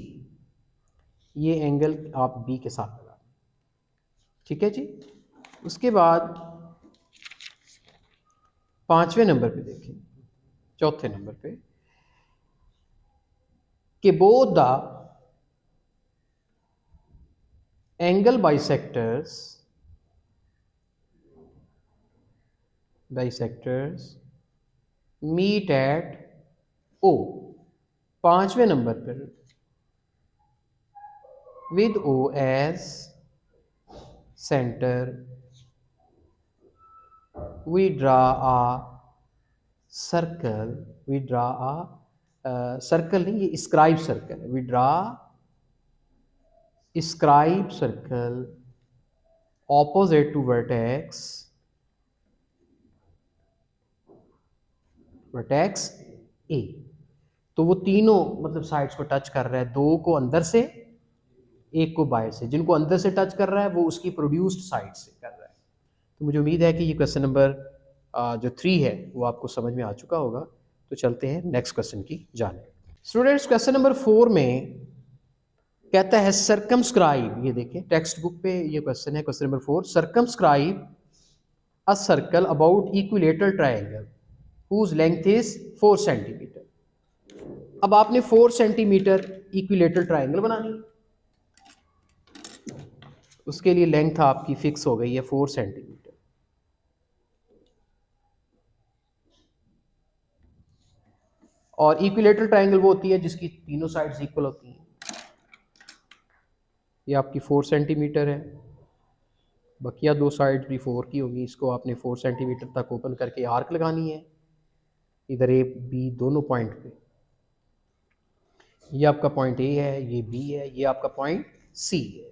Speaker 1: ये एंगल आप B के साथ लगा, ठीक है जी। उसके बाद पांचवें नंबर पे देखें, चौथे नंबर पे, कि both the angle bisectors meet at O। पांचवें नंबर पर with O as center we draw a circle, we draw circle नहीं, ये स्क्राइब सर्कल है, we draw scribe circle opposite to vertex A. तो वो तीनों मतलब साइड्स को टच कर रहा है, दो को अंदर से, एक को बाहर से। जिनको अंदर से टच कर रहा है वो उसकी प्रोड्यूस्ड साइड से कर रहा है। तो मुझे उम्मीद है कि ये क्वेश्चन नंबर जो 3 है वो आपको समझ में आ चुका होगा। तो चलते हैं नेक्स्ट क्वेश्चन की जाने। स्टूडेंट्स, क्वेश्चन नंबर 4 में कहता है सर्कमस्क्राइब, ये देखिए टेक्स्ट बुक पे ये क्वेश्चन है, question number 4, circumscribe a circle about equilateral triangle whose length is 4 centimetre. अब आपने 4 सेंटीमीटर इक्विलेटरल ट्रायंगल बनानी है, उसके लिए लेंथ आपकी फिक्स हो गई है 4 सेंटीमीटर। और इक्विलेटरल ट्रायंगल वो होती है जिसकी तीनों साइड्स इक्वल होती हैं। ये आपकी 4 सेंटीमीटर है, बकिया दो साइड भी 4 की होगी। इसको आपने 4 सेंटीमीटर तक ओपन करके आर्क लगानी है इधर ए बी दोनों पॉइंट पे। ये आपका पॉइंट ए है, ये बी है, ये आपका पॉइंट सी है।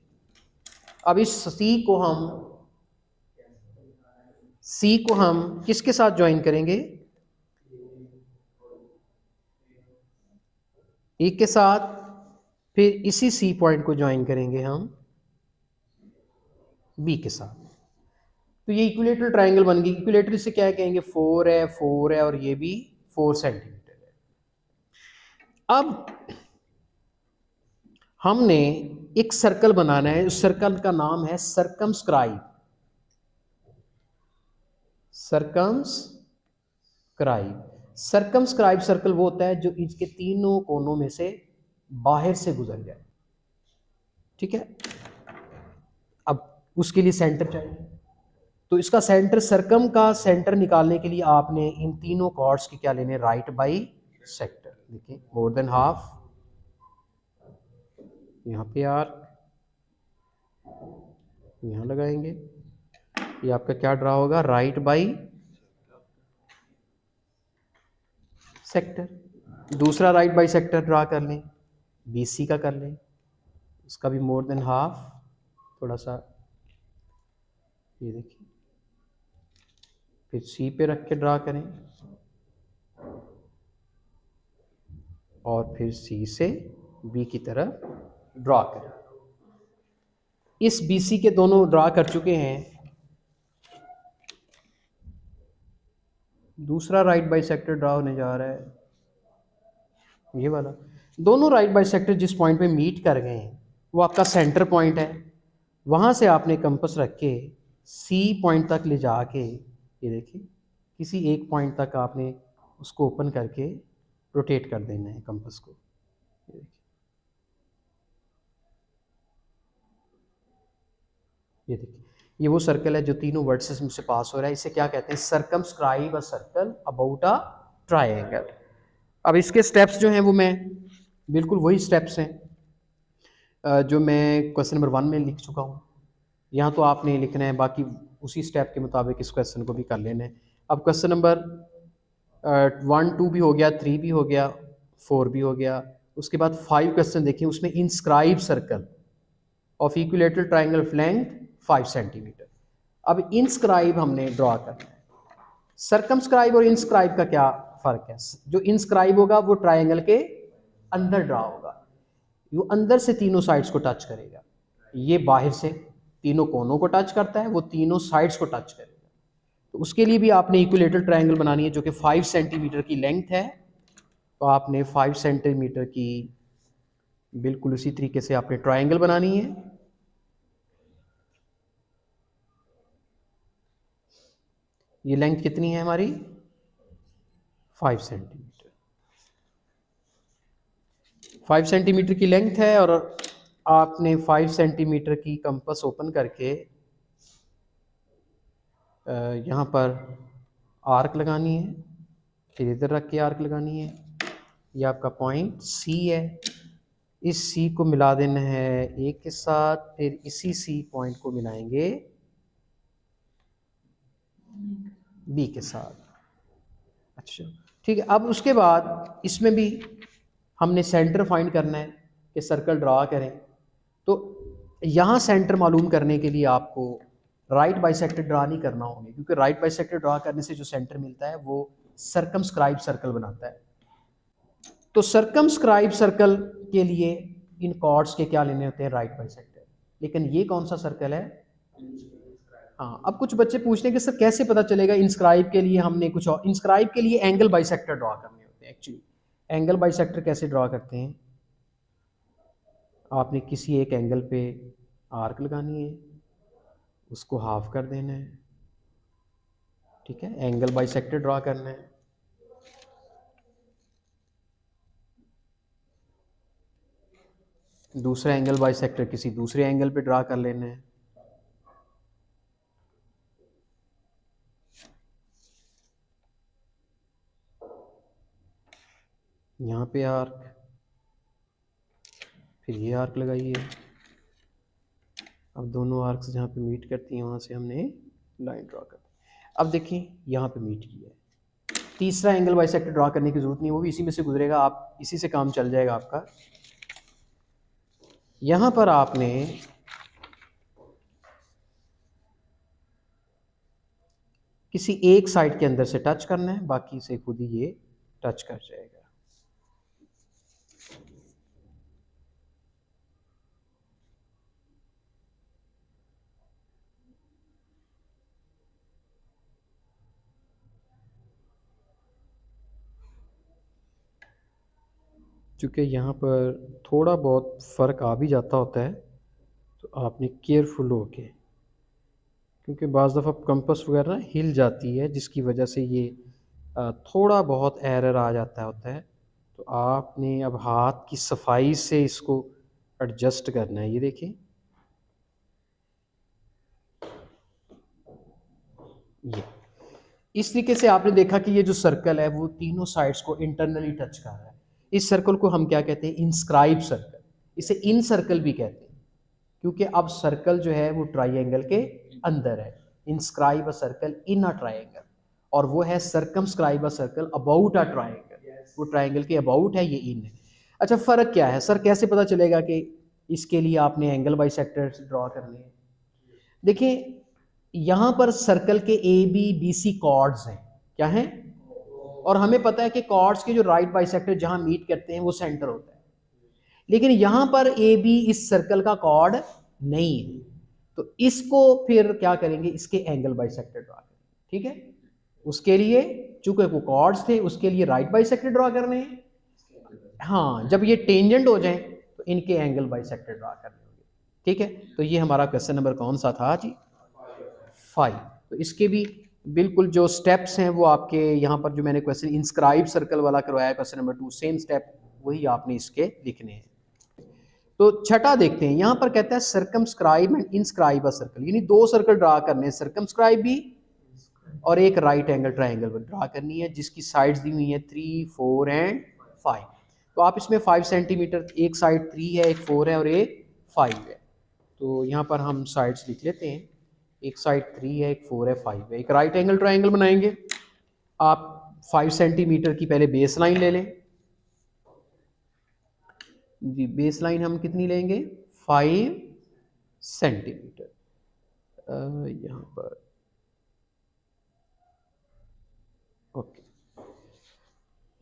Speaker 1: अब इस सी को हम किसके साथ ज्वाइन करेंगे? ए के साथ। फिर इसी सी पॉइंट को ज्वाइन करेंगे हम बी के साथ। तो ये इक्विलेटरल ट्रायंगल बन गई। इक्विलेटरल से क्या कहेंगे? 4 है, 4 है और ये भी 4 सेंटीमीटर है। अब हमने एक सर्कल बनाना है, उस सर्कल का नाम है सर्कमस्क्राइब। सर्कमस्क्राइब सर्कल वो होता है जो इसके तीनों कोनों में से बाहर से गुजर जाए। ठीक है, अब उसके लिए सेंटर चाहिए। तो इसका सेंटर, सर्कम का सेंटर निकालने के लिए आपने इन तीनों कॉर्ड्स के क्या लेने? Right by sector. देखिए मोर देन हाफ, यहाँ पे आर्क यहाँ लगाएंगे। ये आपका क्या ड्रा होगा? Right by sector. दूसरा राइट बाई सेक्टर ड्रा कर लें, BC का कर लें, इसका भी मोर देन हाफ, थोड़ा सा ये देखिए। फिर C पे रख के ड्रा करें और फिर C से B की तरफ ड्रा करें। इस BC के दोनों ड्रा कर चुके हैं। दूसरा राइट बाइसेक्टर ड्रा होने जा रहा है, ये वाला। दोनों राइट बाइसेक्टर जिस पॉइंट पे मीट कर गए हैं वो आपका सेंटर पॉइंट है। वहाँ से आपने कंपास रख के C पॉइंट तक ले जाके, ये देखिए किसी एक पॉइंट तक आपने उसको ओपन करके रोटेट कर देना है कंपास को। ये देखिए, ये देखिए, ये वो सर्कल है जो तीनों वर्टिसेस में से पास हो रहा है। इसे क्या कहते हैं? Circumscribe a circle about a triangle. अब इसके स्टेप्स जो हैं वो मैं बिल्कुल वही स्टेप्स हैं जो मैं क्वेश्चन नंबर 1 में लिख चुका हूँ। यहाँ तो आपने लिखना है, बाकी उसी स्टेप के मुताबिक इस क्वेश्चन को भी कर लेना है। अब क्वेश्चन नंबर 1 2 भी हो गया, 3 भी हो गया, 4 भी हो गया। उसके बाद 5 क्वेश्चन देखिए, उसमें inscribe circle of equilateral triangle length 5 centimetre. अब इंस्क्राइब हमने ड्रॉ करना है। सर्कमस्क्राइब और इंस्क्राइब का क्या फ़र्क है? जो इंस्क्राइब होगा वो ट्रायंगल के अंदर ड्रॉ होगा, वो अंदर से तीनों साइड्स को टच करेगा। ये बाहर से तीनों कोनों को टच करता है, वो तीनों साइड्स को टच करेगा। तो उसके लिए भी आपने इक्विलेटरल ट्रायंगल बनानी है जो कि 5 सेंटीमीटर की लेंथ है। तो आपने 5 सेंटीमीटर की बिल्कुल उसी तरीके से आपने ट्रायंगल बनानी है। ये लेंथ कितनी है हमारी? 5 सेंटीमीटर। 5 सेंटीमीटर की लेंथ है और आपने 5 सेंटीमीटर की कंपास ओपन करके यहाँ पर आर्क लगानी है। फिर इधर रख के आर्क लगानी है। ये आपका पॉइंट C है। इस C को मिला देना है A के साथ, फिर इसी C पॉइंट को मिलाएंगे B के साथ। अच्छा ठीक है। अब उसके बाद इसमें भी हमने सेंटर फाइंड करना है कि सर्कल ड्रा करें। तो यहाँ सेंटर मालूम करने के लिए आपको राइट बाइसेक्टर ड्रा नहीं करना होगा, क्योंकि राइट बाइसेक्टर ड्रा करने से जो सेंटर मिलता है वो सर्कमस्क्राइब सर्कल बनाता है। तो सर्कमस्क्राइब सर्कल के लिए इन कॉर्ड्स के क्या लेने होते हैं, राइट बाइसेक्टर। लेकिन ये कौन सा सर्कल है? हाँ, अब कुछ बच्चे पूछते हैं कि सर कैसे पता चलेगा इंस्क्राइब के लिए हमने कुछ और, इंस्क्राइब के लिए एंगल बाइसेक्टर ड्रा करने होते हैं। एक्चुअली एंगल बाइसेक्टर कैसे ड्रा करते हैं, आपने किसी एक एंगल पे आर्क लगानी है, उसको हाफ कर देना है, ठीक है, एंगल बाइसेक्टर ड्रा करना है। दूसरा एंगल बाइसेक्टर किसी दूसरे एंगल पे ड्रा कर लेना है। यहाँ पे आर्क, फिर ये आर्क लगाइए। अब दोनों आर्क्स जहाँ पे मीट करती हैं वहाँ से हमने लाइन ड्रा कर दी। अब देखिए यहाँ पे मीट किया है। तीसरा एंगल बाइसेक्टर ड्रा करने की जरूरत नहीं, वो भी इसी में से गुजरेगा, आप इसी से काम चल जाएगा आपका। यहाँ पर आपने किसी एक साइड के अंदर से टच करना है, बाकी से खुद ही ये टच कर जाएगा। चूँकि यहाँ पर थोड़ा बहुत फ़र्क आ भी जाता होता है, तो आपने केयरफुल हो के, क्योंकि बाज़ दफ़ा कंपास वगैरह ना हिल जाती है, जिसकी वजह से ये थोड़ा बहुत एरर आ जाता होता है। तो आपने अब हाथ की सफाई से इसको एडजस्ट करना है। ये देखिए, ये इस तरीके से आपने देखा कि ये जो सर्कल है वो तीनों साइड्स को इंटरनली टच कर रहा है। इस सर्कल को हम क्या कहते हैं, इंस्क्राइब सर्कल। इसे इन सर्कल भी कहते हैं, क्योंकि अब सर्कल जो है वो ट्राइंगल के अंदर है। Inscribe a circle in a triangle, और वो है circumscribe a circle about a triangle. वो ट्राइंगल के अबाउट है, ये इन है। अच्छा, फ़र्क क्या है सर, कैसे पता चलेगा कि इसके लिए आपने एंगल बाइसेक्टर ड्रॉ करने हैं? देखिए, यहाँ पर सर्कल के A B B C chords हैं, क्या हैं? और हमें पता है कि कॉर्ड्स के जो राइट बाइसेक्टर जहाँ मीट करते हैं वो सेंटर होता है। लेकिन यहाँ पर ए बी इस सर्कल का कॉर्ड नहीं है, तो इसको फिर क्या करेंगे, इसके एंगल बाइसेक्टर ड्रा करेंगे, ठीक है। उसके लिए चूंकि वो कॉर्ड्स थे, उसके लिए राइट बाइसेक्टर ड्रा करने हैं। हाँ, जब ये टेंजेंट हो जाएं तो इनके एंगल बाइसेक्टर ड्रा करने होंगे, ठीक है। तो ये हमारा क्वेश्चन नंबर कौन सा था जी? 5। तो इसके भी बिल्कुल जो स्टेप्स हैं वो आपके यहाँ पर जो मैंने क्वेश्चन इंस्क्राइब सर्कल वाला करवाया क्वेश्चन नंबर 2, सेम स्टेप वही आपने इसके लिखने हैं। तो छठा देखते हैं, यहाँ पर कहता है circumscribe and inscribe a circle, यानी दो सर्कल ड्रा करने हैं, सर्कमस्क्राइब भी और एक राइट एंगल ट्राइंगल ड्रा करनी है, जिसकी साइड्स दी हुई है 3, 4 एंड 5। तो आप इसमें 5 सेंटीमीटर, एक साइड 3 है, एक 4 है और एक 5 है। तो यहाँ पर हम साइड्स लिख लेते हैं, एक साइड 3 है, एक 4 है, 5 है। एक राइट एंगल ट्राइंगल बनाएंगे। आप 5 सेंटीमीटर की पहले बेस लाइन ले लें जी। बेस लाइन हम कितनी लेंगे? 5 सेंटीमीटर। यहाँ पर ओके,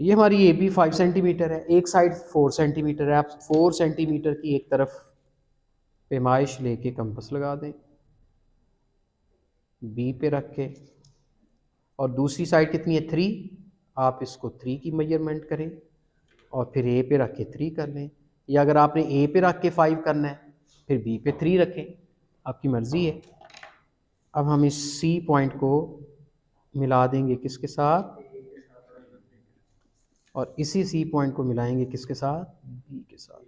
Speaker 1: ये हमारी ए बी 5 सेंटीमीटर है, एक साइड 4 सेंटीमीटर है। आप 4 सेंटीमीटर की एक तरफ पैमाइश लेके कंपास लगा दें, बी पे रख के, और दूसरी साइड कितनी है? 3। आप इसको 3 की मेजरमेंट करें और फिर ए पे रख के 3 कर लें, या अगर आपने ए पे रख के 5 करना है फिर बी पे 3 रखें, आपकी मर्ज़ी है। अब हम इस सी पॉइंट को मिला देंगे किसके साथ, और इसी सी पॉइंट को मिलाएंगे किसके साथ? बी के साथ।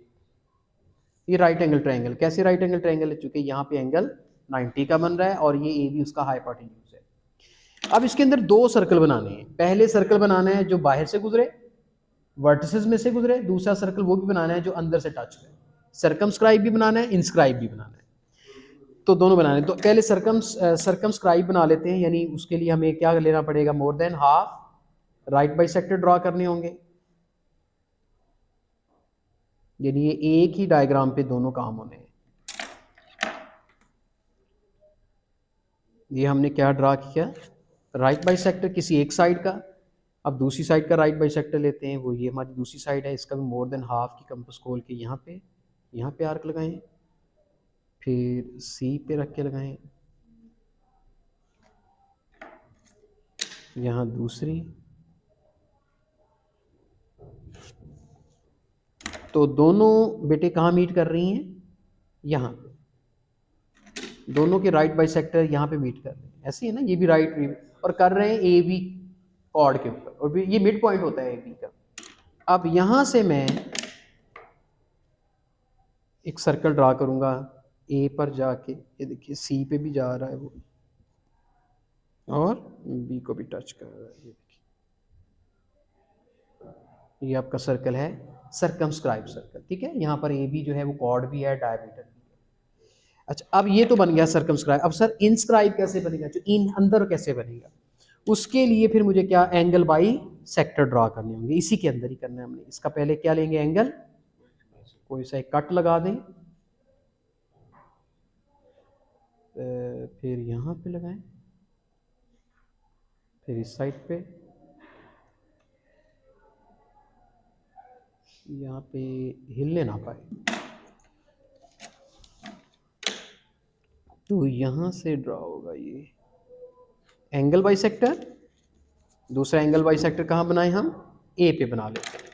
Speaker 1: ये राइट एंगल ट्रायंगल। कैसे राइट एंगल ट्रायंगल है? चूंकि यहाँ पे एंगल 90 का बन रहा है और ये ए बी उसका हाइपोटेन्यूज है। अब इसके अंदर दो सर्कल बनाने हैं। पहले सर्कल बनाना है जो बाहर से गुजरे, वर्टिसेस में से गुजरे। दूसरा सर्कल वो भी बनाना है जो अंदर से टच करे। सर्कमस्क्राइब भी बनाना है, इंस्क्राइब भी बनाना है, तो दोनों बनाने। तो पहले सर्कमस्क्राइब बना लेते हैं, यानी उसके लिए हमें क्या लेना पड़ेगा? More than half right bisector draw करने होंगे, यानी ये एक ही डायग्राम पे दोनों काम होने हैं। ये हमने क्या ड्रा किया, राइट बाइसेक्टर किसी एक साइड का। अब दूसरी साइड का राइट बाइसेक्टर लेते हैं, वो ये हमारी दूसरी साइड है, इसका भी मोर देन हाफ की कंपास खोल के यहाँ पे आर्क लगाएं, फिर सी पे रख के लगाएं, यहाँ दूसरी। तो दोनों बेटे कहाँ मीट कर रही हैं, यहाँ पे। दोनों के राइट बाइसेक्टर यहाँ पे मीट कर रहे हैं, ऐसे ही है ना, ये भी राइट और कर रहे हैं ए बी कॉर्ड के ऊपर, और ये मिड पॉइंट होता है ए बी का। अब यहाँ से मैं एक सर्कल ड्रा करूँगा ए पर जाके, ये देखिए सी पे भी जा रहा है वो, और बी को भी टच कर रहा है, ये देखिए। ये आपका सर्कल है सर्कमस्क्राइब सर्कल, ठीक है। यहाँ पर ए बी जो है वो कॉर्ड भी है, डायमीटर भी है। अच्छा, अब ये तो बन गया सर्कमस्क्राइब। अब सर इनस्क्राइब कैसे बनेगा, जो इन अंदर कैसे बनेगा, उसके लिए फिर मुझे क्या एंगल बाई सेक्टर ड्रा करने होंगे, इसी के अंदर ही करना है हमने। इसका पहले क्या लेंगे, एंगल, कोई सा एक कट लगा दें, फिर यहाँ पे लगाएं, फिर इस साइड पे, यहाँ पे हिलने ना पाए। तो यहाँ से ड्रा होगा ये एंगल बाइसेक्टर। दूसरा एंगल बाइसेक्टर कहाँ बनाए हम, ए पे बना लेते हैं।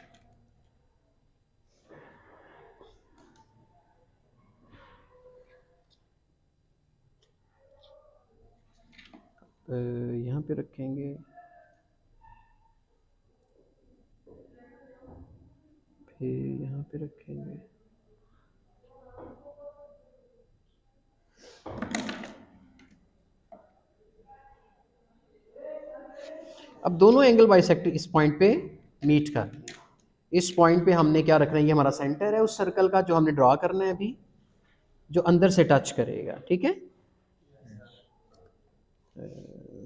Speaker 1: यहाँ पे रखेंगे, फिर यहाँ पे रखेंगे, अब दोनों एंगल बाइसेक्टर इस पॉइंट पे मीट कर रहे हैं। इस पॉइंट पे हमने क्या रखना है, ये हमारा सेंटर है उस सर्कल का जो हमने ड्रॉ करना है अभी, जो अंदर से टच करेगा, ठीक है।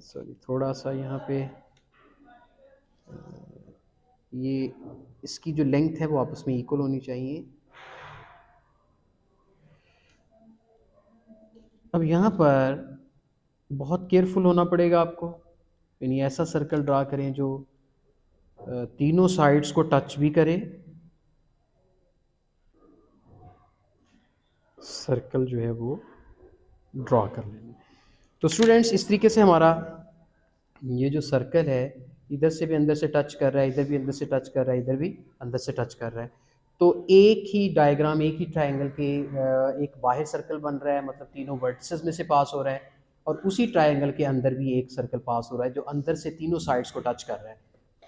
Speaker 1: सॉरी, थोड़ा सा यहाँ पे ये इसकी जो लेंथ है वो आपस में इक्वल होनी चाहिए। अब यहाँ पर बहुत केयरफुल होना पड़ेगा आपको, यानी ऐसा सर्कल ड्रा करें जो तीनों साइड्स को टच भी करे। सर्कल जो है वो ड्रॉ कर लेंगे। तो स्टूडेंट्स, इस तरीके से हमारा ये जो सर्कल है, इधर से भी अंदर से टच कर रहा है, इधर भी अंदर से टच कर रहा है, इधर भी अंदर से टच कर रहा है। तो एक ही डायग्राम, एक ही ट्रायंगल के एक बाहर सर्कल बन रहा है, मतलब तीनों वर्टिसेस में से पास हो रहा है, और उसी ट्रायंगल के अंदर भी एक सर्कल पास हो रहा है जो अंदर से तीनों साइड्स को टच कर रहा है।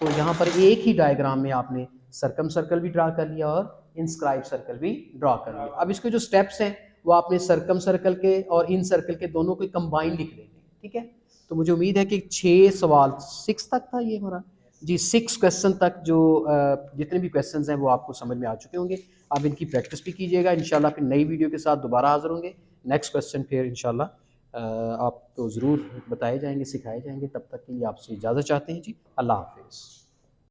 Speaker 1: तो यहाँ पर एक ही डायग्राम में आपने सर्कम सर्कल भी ड्रा कर लिया और इंस्क्राइब सर्कल भी ड्रा कर लिया। अब इसके जो स्टेप्स हैं वो आपने सर्कम सर्कल के और इन सर्कल के दोनों को कंबाइन लिख लेंगे, ठीक है। तो मुझे उम्मीद है कि 6 सवाल, 6 तक था ये हमारा जी, 6 क्वेश्चन तक जो जितने भी क्वेश्चंस हैं वो आपको समझ में आ चुके होंगे। आप इनकी प्रैक्टिस भी कीजिएगा। इंशाल्लाह फिर नई वीडियो के साथ दोबारा हाजिर होंगे। नेक्स्ट क्वेश्चन फिर इंशाल्लाह आपको ज़रूर बताए जाएंगे, सिखाए जाएंगे। तब तक के लिए आपसे इजाज़त चाहते हैं जी। अल्लाह हाफिज़।